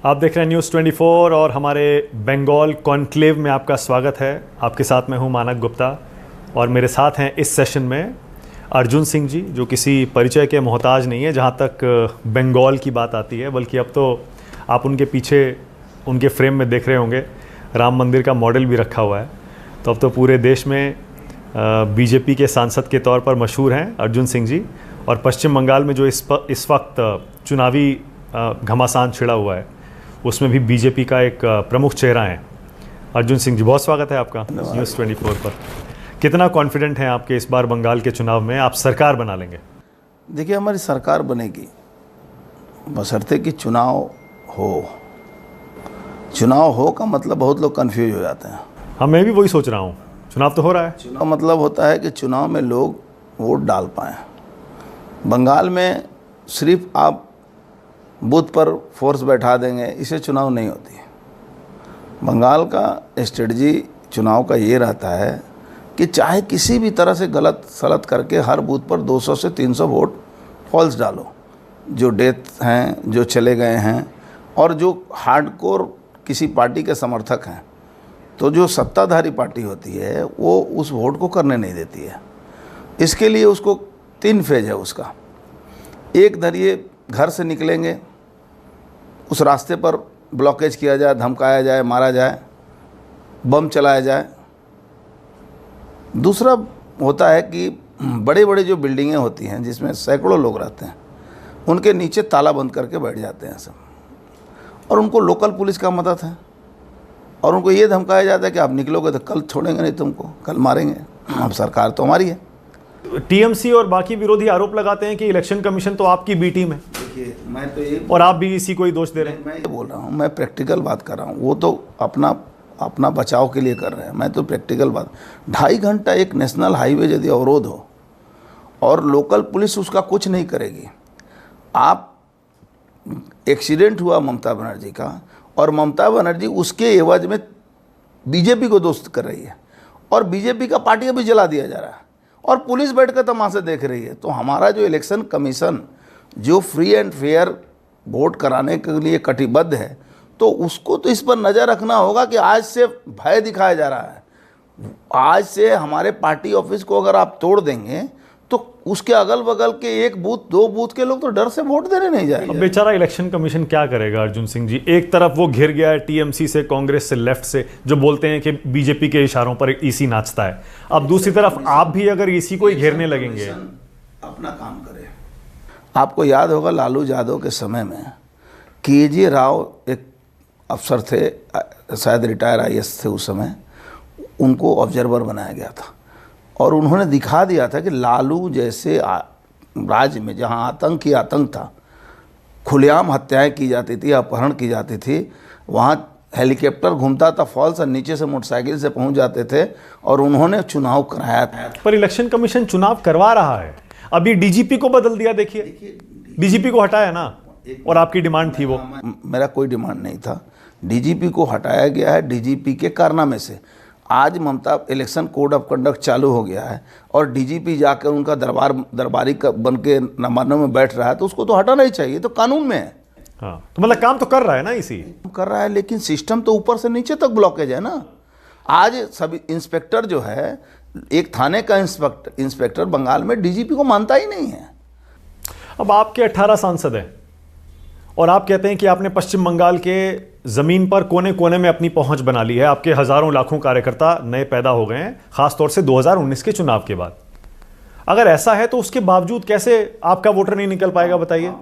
आप देख रहे हैं न्यूज़ 24 और हमारे बंगाल कॉन्क्लेव में आपका स्वागत है। आपके साथ मैं हूं मानक गुप्ता और मेरे साथ हैं इस सेशन में अर्जुन सिंह जी, जो किसी परिचय के मोहताज नहीं है जहां तक बंगाल की बात आती है, बल्कि अब तो आप उनके पीछे उनके फ्रेम में देख रहे होंगे राम मंदिर का मॉडल भी रखा हुआ है। तो अब तो पूरे देश में बीजेपी के सांसद के तौर पर मशहूर हैं अर्जुन सिंह जी, और पश्चिम बंगाल में जो इस वक्त चुनावी घमासान छिड़ा हुआ है उसमें भी बीजेपी का एक प्रमुख चेहरा है। अर्जुन सिंह जी, बहुत स्वागत है आपका न्यूज़ 24 पर। कितना कॉन्फिडेंट हैं आपके इस बार बंगाल के चुनाव में आप सरकार बना लेंगे? देखिए, हमारी सरकार बनेगी बशर्ते कि चुनाव हो। चुनाव हो का मतलब बहुत लोग कंफ्यूज हो जाते हैं। हाँ, मैं भी वही सोच रहा हूँ। चुनाव तो हो रहा है। चुनाव मतलब होता है कि चुनाव में लोग वोट डाल पाएँ। बंगाल में सिर्फ आप बूथ पर फोर्स बैठा देंगे, इसे चुनाव नहीं होती। बंगाल का स्ट्रेटजी चुनाव का ये रहता है कि चाहे किसी भी तरह से गलत सलत करके हर बूथ पर 200 से 300 वोट फॉल्स डालो। जो डेथ हैं, जो चले गए हैं, और जो हार्डकोर किसी पार्टी के समर्थक हैं, तो जो सत्ताधारी पार्टी होती है वो उस वोट को करने नहीं देती है। इसके लिए उसको 3 फेज है उसका। एक धरिए घर से निकलेंगे, उस रास्ते पर ब्लॉकेज किया जाए, धमकाया जाए, मारा जाए, बम चलाया जाए। दूसरा होता है कि बड़े बड़े जो बिल्डिंगें होती हैं जिसमें सैकड़ों लोग रहते हैं, उनके नीचे ताला बंद करके बैठ जाते हैं सब, और उनको लोकल पुलिस का मदद है, और उनको ये धमकाया जाता है कि आप निकलोगे तो कल छोड़ेंगे नहीं, तुमको कल मारेंगे, अब सरकार तो हमारी है। टीएमसी और बाकी विरोधी आरोप लगाते हैं कि इलेक्शन कमीशन तो आपकी बी टीम है। देखिए, मैं तो ये और आप भी इसी को ही दोष दे रहे हैं। मैं ये बोल रहा हूँ, मैं प्रैक्टिकल बात कर रहा हूँ। वो तो अपना बचाव के लिए कर रहे हैं, मैं तो प्रैक्टिकल बात। 2.5 घंटा एक नेशनल हाईवे यदि अवरोध हो और लोकल पुलिस उसका कुछ नहीं करेगी। आप एक्सीडेंट हुआ ममता बनर्जी का, और ममता बनर्जी उसके एवज में बीजेपी को दोस्त कर रही है, और बीजेपी का पार्टी भी जला दिया जा रहा है, और पुलिस बैठकर तमाशा देख रही है। तो हमारा जो इलेक्शन कमीशन जो फ्री एंड फेयर वोट कराने के लिए कटिबद्ध है, तो उसको तो इस पर नज़र रखना होगा कि आज से भय दिखाया जा रहा है। आज से हमारे पार्टी ऑफिस को अगर आप तोड़ देंगे तो उसके अगल बगल के 1 बूथ 2 बूथ के लोग तो डर से वोट देने नहीं जाएंगे। अब बेचारा इलेक्शन कमीशन क्या करेगा अर्जुन सिंह जी? एक तरफ वो घिर गया है टीएमसी से, कांग्रेस से, लेफ्ट से, जो बोलते हैं कि बीजेपी के इशारों पर ईसी नाचता है। अब दूसरी तरफ आप भी अगर ईसी को ही घेरने लगेंगे। अपना काम करे। आपको याद होगा लालू यादव के समय में केजे राव एक अफसर थे, शायद रिटायर आईएएस थे उस समय, उनको ऑब्जर्वर बनाया गया था, और उन्होंने दिखा दिया था कि लालू जैसे राज्य में जहां आतंक ही आतंक था, खुलेआम हत्याएं की जाती थी, अपहरण की जाती थी, वहां हेलीकॉप्टर घूमता था फॉल्स, और नीचे से मोटरसाइकिल से पहुंच जाते थे, और उन्होंने चुनाव कराया था। पर इलेक्शन कमीशन चुनाव करवा रहा है। अभी डीजीपी को बदल दिया। देखिए, डीजीपी को हटाया ना, और आपकी डिमांड थी वो। मेरा कोई डिमांड नहीं था। डीजीपी को हटाया गया है डीजीपी के कारनामे से। आज ममता इलेक्शन कोड ऑफ कंडक्ट चालू हो गया है, और डीजीपी जाकर उनका दरबारी बन के नमानों में बैठ रहा है, तो उसको तो हटाना ही चाहिए, तो कानून में है। हाँ, तो मतलब काम तो कर रहा है ना, इसी कर रहा है, लेकिन सिस्टम तो ऊपर से नीचे तक ब्लॉकेज है ना। आज सभी इंस्पेक्टर जो है, एक थाने का इंस्पेक्टर बंगाल में डीजीपी को मानता ही नहीं है। अब आपके 18 सांसद हैं, और आप कहते हैं कि आपने पश्चिम बंगाल के ज़मीन पर कोने कोने में अपनी पहुंच बना ली है। आपके हज़ारों लाखों कार्यकर्ता नए पैदा हो गए हैं, खासतौर से 2019 के चुनाव के बाद। अगर ऐसा है तो उसके बावजूद कैसे आपका वोटर नहीं निकल पाएगा, बताइए।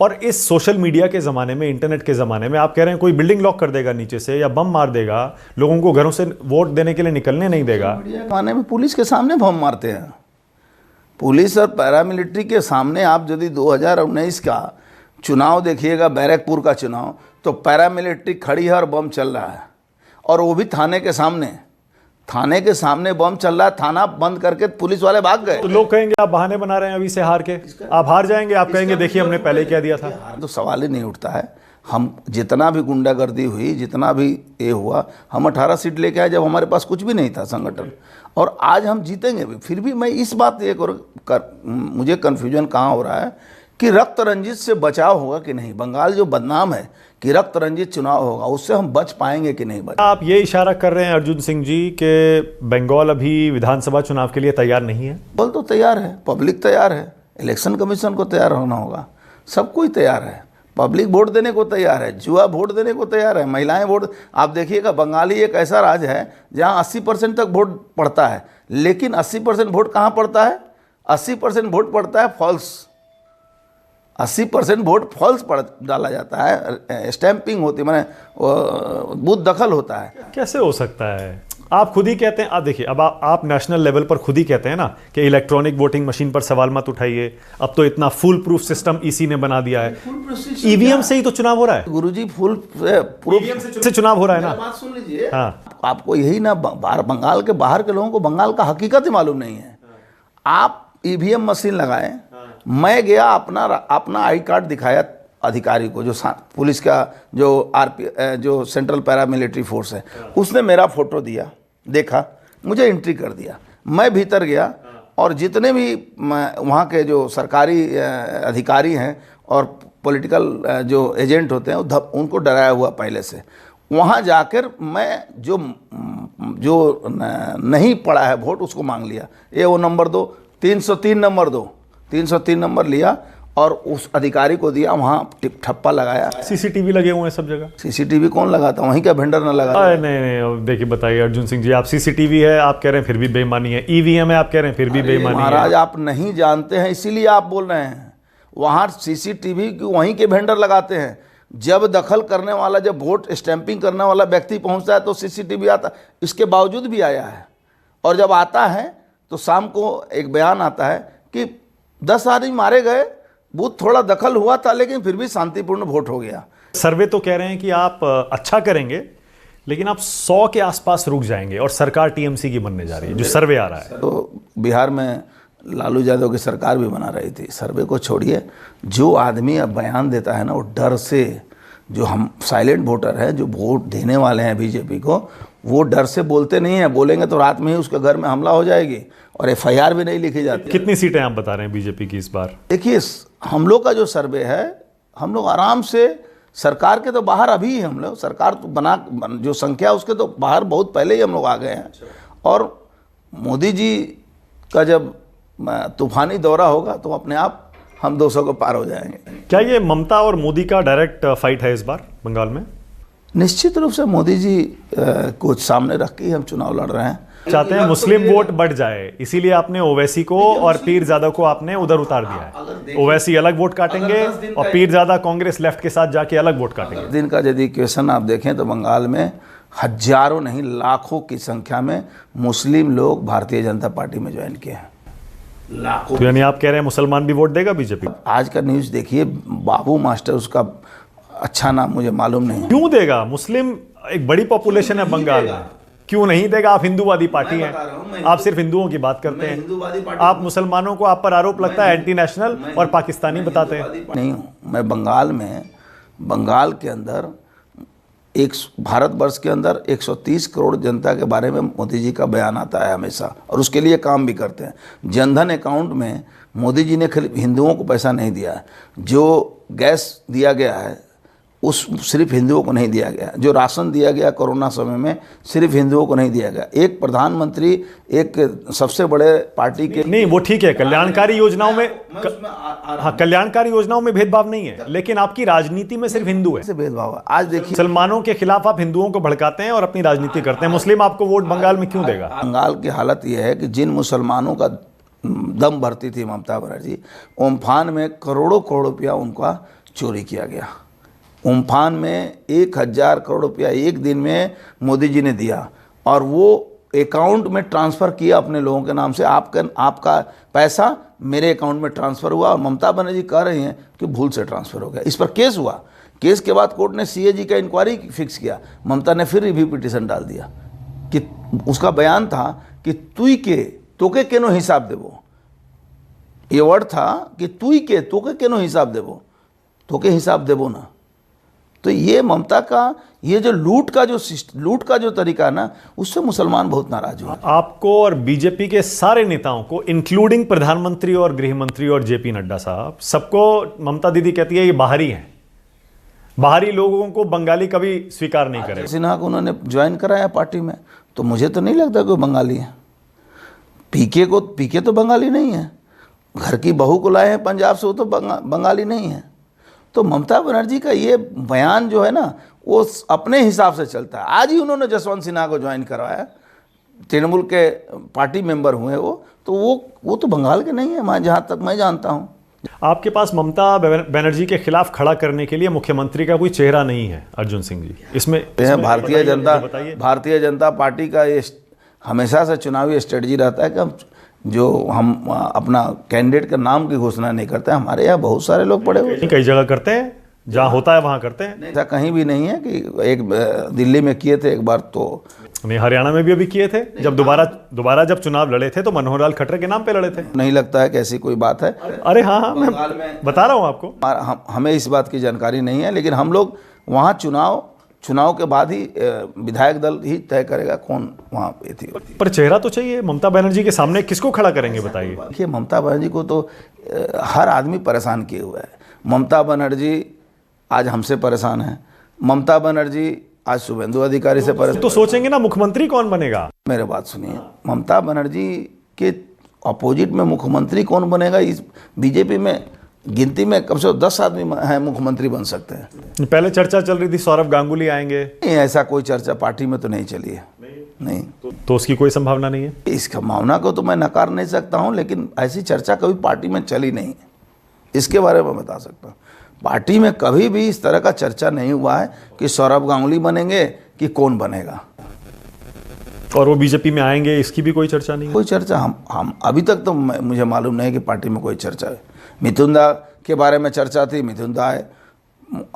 और इस सोशल मीडिया के ज़माने में, इंटरनेट के ज़माने में, आप कह रहे हैं कोई बिल्डिंग लॉक कर देगा नीचे से, या बम मार देगा, लोगों को घरों से वोट देने के लिए निकलने नहीं देगा। ज़माने में पुलिस के सामने बम मारते हैं। पुलिस और पैरामिलिट्री के सामने आप यदि 2019 का चुनाव देखिएगा, बैरकपुर का चुनाव, तो पैरामिलिट्री खड़ी है और बम चल रहा है, और वो भी थाने के सामने बम चल रहा है। थाना बंद करके पुलिस वाले भाग गए। तो लोग कहेंगे आप बहाने बना रहे हैं अभी से हार के, आप हार जाएंगे। आप कहेंगे देखिए हमने पहले क्या दिया था। तो सवाल ही नहीं उठता है। हम जितना भी गुंडागर्दी हुई, जितना भी ये हुआ, हम 18 सीट लेके आए जब हमारे पास कुछ भी नहीं था संगठन, और आज हम जीतेंगे भी। फिर भी मैं इस बात मुझे कन्फ्यूजन कहाँ हो रहा है कि रक्त रंजित से बचाव होगा कि नहीं। बंगाल जो बदनाम है कि रक्त रंजित चुनाव होगा, उससे हम बच पाएंगे कि नहीं बच। आप ये इशारा कर रहे हैं अर्जुन सिंह जी कि बंगाल अभी विधानसभा चुनाव के लिए तैयार नहीं है? बोल तो तैयार है, पब्लिक तैयार है, इलेक्शन कमीशन को तैयार होना होगा, सब कोई तैयार है, पब्लिक वोट देने को तैयार है, जुआ वोट देने को तैयार है, महिलाएं वोट। आप देखिएगा बंगाली एक ऐसा राज्य है जहां 80% तक वोट पड़ता है, लेकिन 80% वोट कहां पड़ता है? 80% वोट पड़ता है फॉल्स, 80% वोट फॉल्स डाला जाता है, स्टैंपिंग होती है, माने बूथ दखल होता है। कैसे हो सकता है? आप खुद ही कहते हैं, आप देखिए, अब आप नेशनल लेवल पर खुद ही कहते हैं ना कि इलेक्ट्रॉनिक वोटिंग मशीन पर सवाल मत उठाइए, अब तो इतना फुल प्रूफ सिस्टम ईसी ने बना दिया है। ईवीएम से ही तो चुनाव हो रहा है गुरुजी, फुल प्रूफ से चुनाव हो रहा है ना। बात सुन लीजिए, हाँ, आपको यही ना, बंगाल के बाहर के लोगों को बंगाल का हकीकत ही मालूम नहीं है। आप ईवीएम मशीन लगाएं, मैं गया, अपना आई कार्ड दिखाया अधिकारी को, जो पुलिस का जो सेंट्रल पैरामिलिट्री फोर्स है, उसने मेरा फोटो दिया, देखा, मुझे एंट्री कर दिया। मैं भीतर गया और जितने भी वहाँ के जो सरकारी अधिकारी हैं और पॉलिटिकल जो एजेंट होते हैं, उनको डराया हुआ पहले से। वहाँ जाकर मैं जो नहीं पड़ा है वोट, उसको मांग लिया, ये वो नंबर दो, 303 नंबर दो, 303 नंबर लिया और उस अधिकारी को दिया, वहाँ ठप्पा लगाया। सीसीटीवी लगे हुए हैं सब जगह। सीसीटीवी कौन लगाता? वहीं का वेंडर ना लगा? नहीं, देखिए बताइए अर्जुन सिंह जी, आप सीसीटीवी है आप कह रहे हैं फिर भी बेईमानी है, ईवीएम है आप कह रहे हैं फिर भी बेईमानी है। महाराज, आप नहीं जानते हैं इसीलिए आप बोल रहे हैं। वहाँ सीसीटीवी वहीं के वेंडर लगाते हैं। जब दखल करने वाला, जब वोट स्टैंपिंग करने वाला व्यक्ति पहुँचता है तो सीसीटीवी आता, इसके बावजूद भी आया है। और जब आता है तो शाम को एक बयान आता है कि 10 आदमी मारे गए, बूथ थोड़ा दखल हुआ था, लेकिन फिर भी शांतिपूर्ण वोट हो गया। सर्वे तो कह रहे हैं कि आप अच्छा करेंगे, लेकिन आप 100 के आसपास रुक जाएंगे और सरकार टीएमसी की बनने जा रही है, जो सर्वे आ रहा है। तो बिहार में लालू यादव की सरकार भी बना रही थी। सर्वे को छोड़िए, जो आदमी अब बयान देता है ना, वो डर से, जो हम साइलेंट वोटर हैं, जो वोट देने वाले हैं बीजेपी को, वो डर से बोलते नहीं है। बोलेंगे तो रात में ही उसके घर में हमला हो जाएगी और एफआईआर भी नहीं लिखी जाती। कितनी सीटें आप बता रहे हैं बीजेपी की इस बार? देखिए, हम लोग का जो सर्वे है, हम लोग आराम से सरकार के तो बाहर अभी ही, हम लोग सरकार तो जो संख्या उसके तो बाहर बहुत पहले ही हम लोग आ गए हैं। और मोदी जी का जब तूफानी दौरा होगा तो अपने आप हम 200 को पार हो जाएंगे। क्या ये ममता और मोदी का डायरेक्ट फाइट है इस बार बंगाल में? निश्चित रूप से मोदी जी को सामने रख के हम चुनाव लड़ रहे हैं। चाहते हैं मुस्लिम वोट बढ़ जाए, इसीलिए आपने ओवैसी को और पीरजादा को आपने उधर उतार दिया है। ओवैसी अलग वोट काटेंगे और पीरजादा कांग्रेस लेफ्ट के साथ जाके अलग वोट काटेंगे। दिन का यदि क्वेश्चन आप देखें तो बंगाल में हजारों नहीं लाखों की संख्या में मुस्लिम लोग भारतीय जनता पार्टी में ज्वाइन किए हैं, लाखों। तो यानी आप कह रहे हैं मुसलमान भी वोट देगा बीजेपी? आज का न्यूज़ देखिए, बाबू मास्टर, उसका अच्छा नाम मुझे मालूम नहीं। क्यों देगा? मुस्लिम एक बड़ी पॉपुलेशन है बंगाल में, क्यों नहीं देगा? आप हिंदूवादी पार्टी हैं, आप सिर्फ हिंदुओं की बात करते हैं। आप मुसलमानों को, आप पर आरोप लगता है एंटी नेशनल और पाकिस्तानी बताते हैं। नहीं हूँ मैं। बंगाल के अंदर भारतवर्ष के अंदर 130 करोड़ जनता के बारे में मोदी जी का बयान आता है हमेशा, और उसके लिए काम भी करते हैं। जनधन अकाउंट में मोदी जी ने हिंदुओं को पैसा नहीं दिया है। जो गैस दिया गया है उस सिर्फ हिंदुओं को नहीं दिया गया। जो राशन दिया गया कोरोना समय में, सिर्फ हिंदुओं को नहीं दिया गया। एक प्रधानमंत्री एक सबसे बड़े पार्टी के, नहीं वो ठीक है, कल्याणकारी योजनाओं में, हाँ कल्याणकारी योजनाओं में भेदभाव नहीं है, लेकिन आपकी राजनीति में सिर्फ हिंदू है। भेदभाव है। आज देखिए, मुसलमानों के खिलाफ आप हिंदुओं को भड़काते हैं और अपनी राजनीति करते हैं। मुस्लिम आपको वोट बंगाल में क्यों देगा? बंगाल की हालत यह है कि जिन मुसलमानों का दम भरती थी ममता बनर्जी, ओम्फान में करोड़ों रुपया उनका चोरी किया गया। ओम्फान में 1000 करोड़ रुपया एक दिन में मोदी जी ने दिया और वो अकाउंट में ट्रांसफ़र किया अपने लोगों के नाम से। आपका पैसा मेरे अकाउंट में ट्रांसफ़र हुआ और ममता बनर्जी कह रही हैं कि भूल से ट्रांसफ़र हो गया। इस पर केस हुआ। केस के बाद कोर्ट ने सीएजी का इंक्वायरी फिक्स किया। ममता ने फिर रिव्यू पिटीशन डाल दिया कि उसका बयान था कि तोके केनो हिसाब देवो। ये वर्ड था कि तोके केनो हिसाब देवो, तोके हिसाब देवो ना। तो ये ममता का ये जो लूट का जो तरीका है ना, उससे मुसलमान बहुत नाराज हुए। आपको और बीजेपी के सारे नेताओं को, इंक्लूडिंग प्रधानमंत्री और गृह मंत्री और जेपी नड्डा साहब, सबको ममता दीदी कहती है ये बाहरी हैं, बाहरी लोगों को बंगाली कभी स्वीकार नहीं करेगा। सिन्हा को उन्होंने ज्वाइन कराया पार्टी में, तो मुझे तो नहीं लगता कि वो बंगाली है। पीके तो बंगाली नहीं है, घर की बहू को लाए हैं पंजाब से, वो तो बंगाली नहीं है। तो ममता बनर्जी का ये बयान जो है ना, वो अपने हिसाब से चलता है। आज ही उन्होंने जसवंत सिन्हा को ज्वाइन करवाया, तृणमूल के पार्टी मेंबर हुए वो, तो वो तो बंगाल के नहीं है, मैं जहाँ तक मैं जानता हूँ। आपके पास ममता बनर्जी के खिलाफ खड़ा करने के लिए मुख्यमंत्री का कोई चेहरा नहीं है अर्जुन सिंह जी। इसमें भारतीय जनता पार्टी का ये हमेशा से चुनावी स्ट्रेटजी रहता है कि हम अपना कैंडिडेट के नाम की घोषणा नहीं करते। हमारे यहाँ बहुत सारे लोग पड़े हुए, कई जगह करते हैं, जहाँ होता है वहाँ करते हैं। ऐसा कहीं भी नहीं है कि एक दिल्ली में किए थे एक बार, तो नहीं, हरियाणा में भी अभी किए थे। जब दोबारा जब चुनाव लड़े थे तो मनोहर लाल खट्टर के नाम पे लड़े थे। नहीं लगता है कि ऐसी कोई बात है। अरे हाँ, मैं बता रहा हूँ आपको। हमें इस बात की जानकारी नहीं है, लेकिन हम लोग वहाँ चुनाव के बाद ही विधायक दल ही तय करेगा कौन वहाँ पे थी। पर चेहरा तो चाहिए। ममता बनर्जी के सामने किसको खड़ा करेंगे बताइए। देखिए, ममता बनर्जी को तो हर आदमी परेशान किए हुआ है। ममता बनर्जी आज हमसे परेशान है, ममता बनर्जी आज शुभेंदु अधिकारी से परेशान। तो सोचेंगे ना मुख्यमंत्री कौन बनेगा। मेरे बात सुनिए, ममता बनर्जी के अपोजिट में मुख्यमंत्री कौन बनेगा, इस बीजेपी में गिनती में कम से कम 10 आदमी हैं मुख्यमंत्री बन सकते हैं। पहले चर्चा चल रही थी सौरभ गांगुली आएंगे। नहीं, ऐसा कोई चर्चा पार्टी में तो नहीं चली है। नहीं, तो उसकी कोई संभावना नहीं है। इस संभावना को तो मैं नकार नहीं सकता हूं, लेकिन ऐसी चर्चा कभी पार्टी में चली नहीं, इसके बारे में बता सकता हूँ। पार्टी में कभी भी इस तरह का चर्चा नहीं हुआ है कि सौरभ गांगुली बनेंगे कि कौन बनेगा, और वो बीजेपी में आएंगे, इसकी भी कोई चर्चा नहीं है। कोई चर्चा हम अभी तक तो मुझे मालूम नहीं कि पार्टी में कोई चर्चा है। मिथुन दा के बारे में चर्चा थी, मिथुन दा है,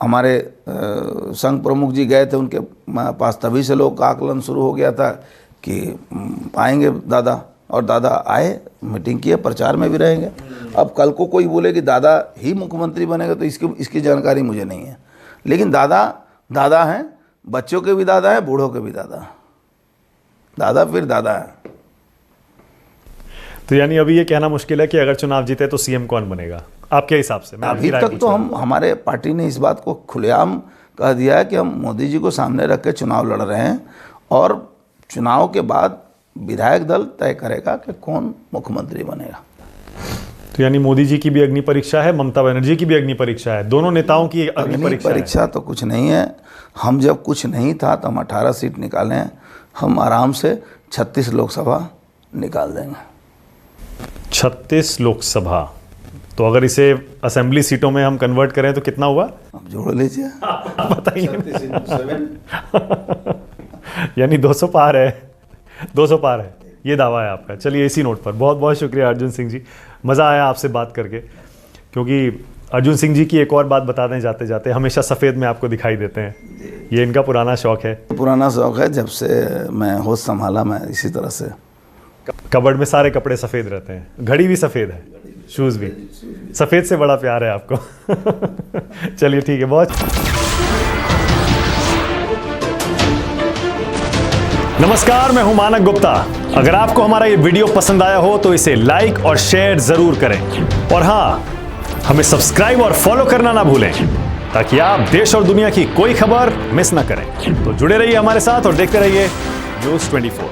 हमारे संघ प्रमुख जी गए थे उनके पास, तभी से लोग का आकलन शुरू हो गया था कि आएंगे दादा, और दादा आए, मीटिंग किए, प्रचार में भी रहेंगे। अब कल को कोई बोले कि दादा ही मुख्यमंत्री बनेगा, तो इसकी जानकारी मुझे नहीं है। लेकिन दादा हैं, बच्चों के भी दादा हैं, बूढ़ों के भी दादा फिर दादा है। तो यानी अभी ये कहना मुश्किल है कि अगर चुनाव जीते तो सीएम कौन बनेगा आपके हिसाब से। अभी तक तो हमारे पार्टी ने इस बात को खुलेआम कह दिया है कि हम मोदी जी को सामने रख के चुनाव लड़ रहे हैं, और चुनाव के बाद विधायक दल तय करेगा कि कौन मुख्यमंत्री बनेगा। तो यानी मोदी जी की भी अग्नि परीक्षा है, ममता बनर्जी की भी अग्नि परीक्षा है, दोनों नेताओं की अग्नि परीक्षा तो कुछ नहीं है। हम जब कुछ नहीं था तो हम 18 सीट निकाले हैं, हम आराम से 36 लोकसभा निकाल देंगे। 36 लोकसभा, तो अगर इसे असेंबली सीटों में हम कन्वर्ट करें तो कितना हुआ? आप जोड़ लीजिए, बताइए। यानी 200 पार है, 200 पार है, ये दावा है आपका। चलिए, इसी नोट पर बहुत बहुत शुक्रिया अर्जुन सिंह जी, मज़ा आया आपसे बात करके। क्योंकि अर्जुन सिंह जी की एक और बात बता दें जाते जाते, हमेशा सफ़ेद में आपको दिखाई देते हैं, ये इनका पुराना शौक है। पुराना शौक है, जब से मैं होश संभाला मैं इसी तरह से। कबर्ड में सारे कपड़े सफ़ेद रहते हैं, घड़ी भी सफ़ेद है, शूज़ भी सफ़ेद से बड़ा प्यार है आपको। चलिए ठीक है, बहुत। नमस्कार, मैं हूं मानक गुप्ता। अगर आपको हमारा ये वीडियो पसंद आया हो तो इसे लाइक और शेयर जरूर करें, और हाँ, हमें सब्सक्राइब और फॉलो करना ना भूलें, ताकि आप देश और दुनिया की कोई खबर मिस ना करें। तो जुड़े रहिए हमारे साथ और देखते रहिए न्यूज़ 24।